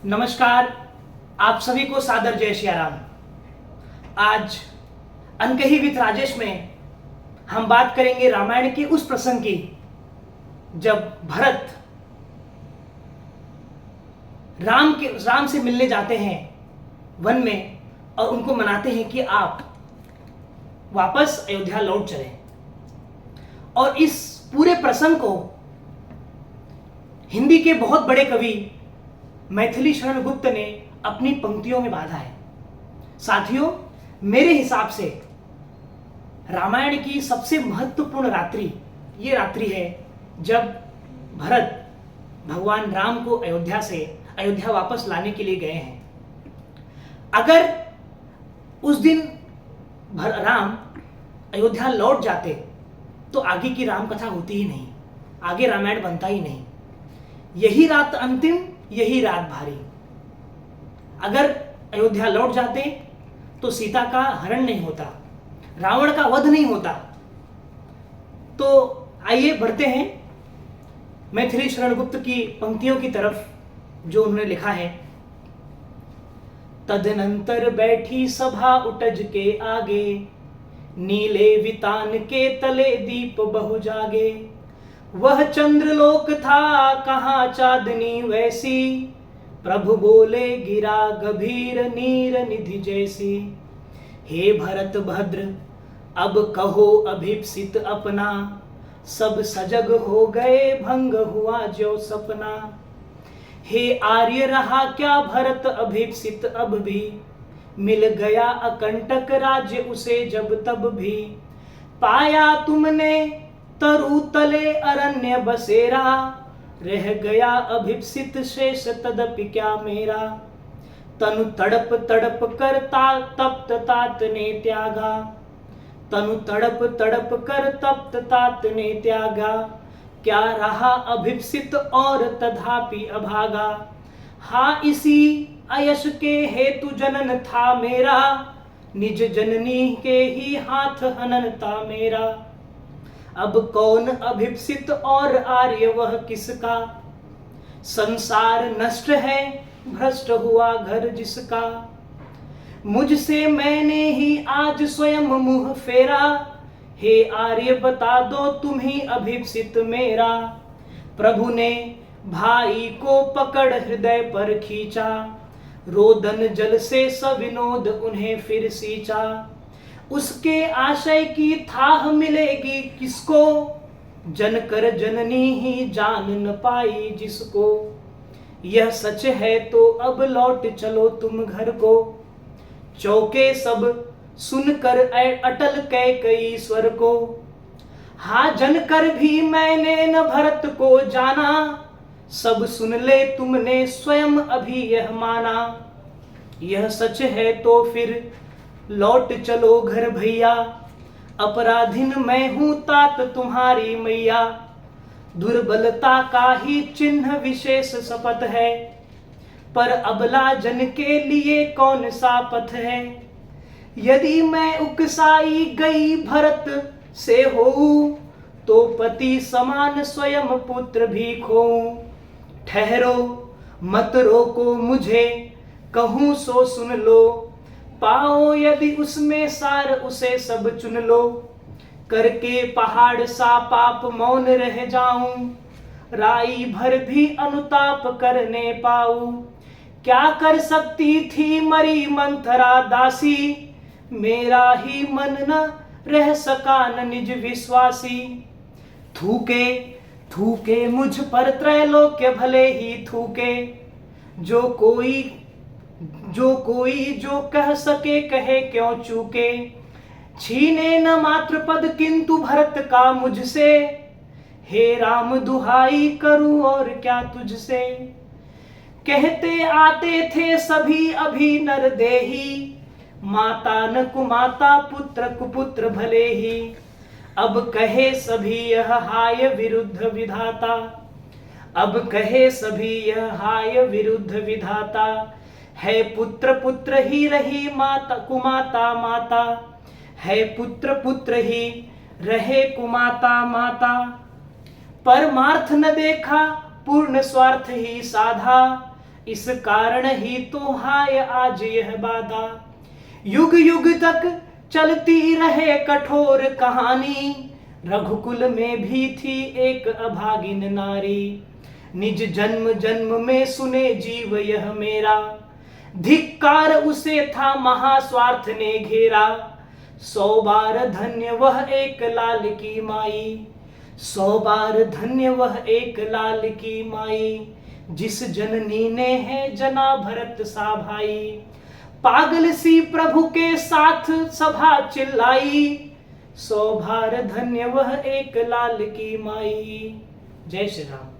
नमस्कार। आप सभी को सादर जय श्री राम। आज अनकही विथ राजेश में हम बात करेंगे रामायण के उस प्रसंग की जब भरत राम से मिलने जाते हैं वन में और उनको मनाते हैं कि आप वापस अयोध्या लौट चलें। और इस पूरे प्रसंग को हिंदी के बहुत बड़े कवि मैथिली शरण गुप्त ने अपनी पंक्तियों में बांधा है। साथियों, मेरे हिसाब से रामायण की सबसे महत्वपूर्ण रात्रि ये रात्रि है जब भरत भगवान राम को अयोध्या वापस लाने के लिए गए हैं। अगर उस दिन राम अयोध्या लौट जाते तो आगे की राम कथा होती ही नहीं, आगे रामायण बनता ही नहीं। यही रात अंतिम, यही रात भारी। अगर अयोध्या लौट जाते तो सीता का हरण नहीं होता, रावण का वध नहीं होता। तो आइए बढ़ते हैं मैथिली शरण गुप्त की पंक्तियों की तरफ जो उन्होंने लिखा है। तदनंतर बैठी सभा उटज के आगे, नीले वितान के तले दीप बहु जागे। वह चंद्रलोक था कहाँ चांदनी वैसी, प्रभु बोले गिरा गंभीर नीर निधि जैसी। हे भरत भद्र अब कहो अभिप्सित अपना, सब सजग हो गए भंग हुआ जो सपना। हे आर्य रहा क्या भरत अभिप्सित अब भी, मिल गया अकंटक राज्य उसे जब तब भी। पाया तुमने तरु तले अरण्य बसेरा, रह गया अभिप्सित शेष तदपि क्या मेरा। तनु तड़प तड़प कर तप्त तात ने त्यागा, तनु तड़प तड़प कर तप्त तात ने त्यागा। क्या रहा अभिप्सित और तथापि अभागा, हाँ इसी अयश के हेतु जनन था मेरा, निज जननी के ही हाथ हनन था मेरा। अब कौन अभिप्सित और आर्य वह किसका, संसार नष्ट है भ्रष्ट हुआ घर जिसका। मुझसे मैंने ही आज स्वयं मुंह फेरा, हे आर्य बता दो तुम ही अभिप्सित मेरा। प्रभु ने भाई को पकड़ हृदय पर खींचा, रोदन जल से सविनोद उन्हें फिर सींचा। उसके आशय की थाह मिलेगी किसको, जन कर जननी ही जान न पाई जिसको। यह सच है तो अब लौट चलो तुम घर को, चौके सब सुनकर अटल कई स्वर को। हाँ जन कर भी मैंने न भरत को जाना, सब सुन ले तुमने स्वयं अभी यह माना। यह सच है तो फिर लौट चलो घर भैया, अपराधिन मैं हूं तात तुम्हारी मैया। दुर्बलता का ही चिन्ह विशेष शपथ है, पर अबला जन के लिए कौन सा पथ है। यदि मैं उकसाई गई भरत से होऊं, तो पति समान स्वयं पुत्र भी खोऊं। ठहरो मत रोको मुझे, कहूं सो सुन लो, पाओ यदि उसमें सार उसे सब चुन लो। करके पहाड़ सा पाप मौन रह जाऊं, राई भर भी अनुताप करने पाऊं। क्या कर सकती थी मरी मंथरा दासी, मेरा ही मन न रह सका न निज विश्वासी। थूके थूके मुझ पर त्रैलोक्य भले ही थूके, जो कोई जो कह सके कहे क्यों चूके। छीने न मात्र पद किंतु भरत का मुझसे, हे राम दुहाई करूं और क्या तुझसे। कहते आते थे सभी अभी नर देही, माता न कुमाता पुत्र कुपुत्र भले ही। अब कहे सभी यह हाय विरुद्ध विधाता, अब कहे सभी यह हाय विरुद्ध विधाता। है पुत्र पुत्र ही रही माता कुमाता माता, है पुत्र पुत्र ही रहे कुमाता माता। परमार्थ न देखा पूर्ण स्वार्थ ही साधा, इस कारण ही तो हाय आज यह बाधा। युग युग तक चलती रहे कठोर कहानी, रघुकुल में भी थी एक अभागिन नारी। निज जन्म जन्म में सुने जीव यह मेरा, धिक्कार उसे था महास्वार्थ ने घेरा। 100 बार धन्य वह एक लाल की माई, 100 बार धन्य वह एक लाल की माई। जिस जननी ने है जना भरत सा भाई, पागल सी प्रभु के साथ सभा चिल्लाई। 100 बार धन्य वह एक लाल की माई। जय श्री राम।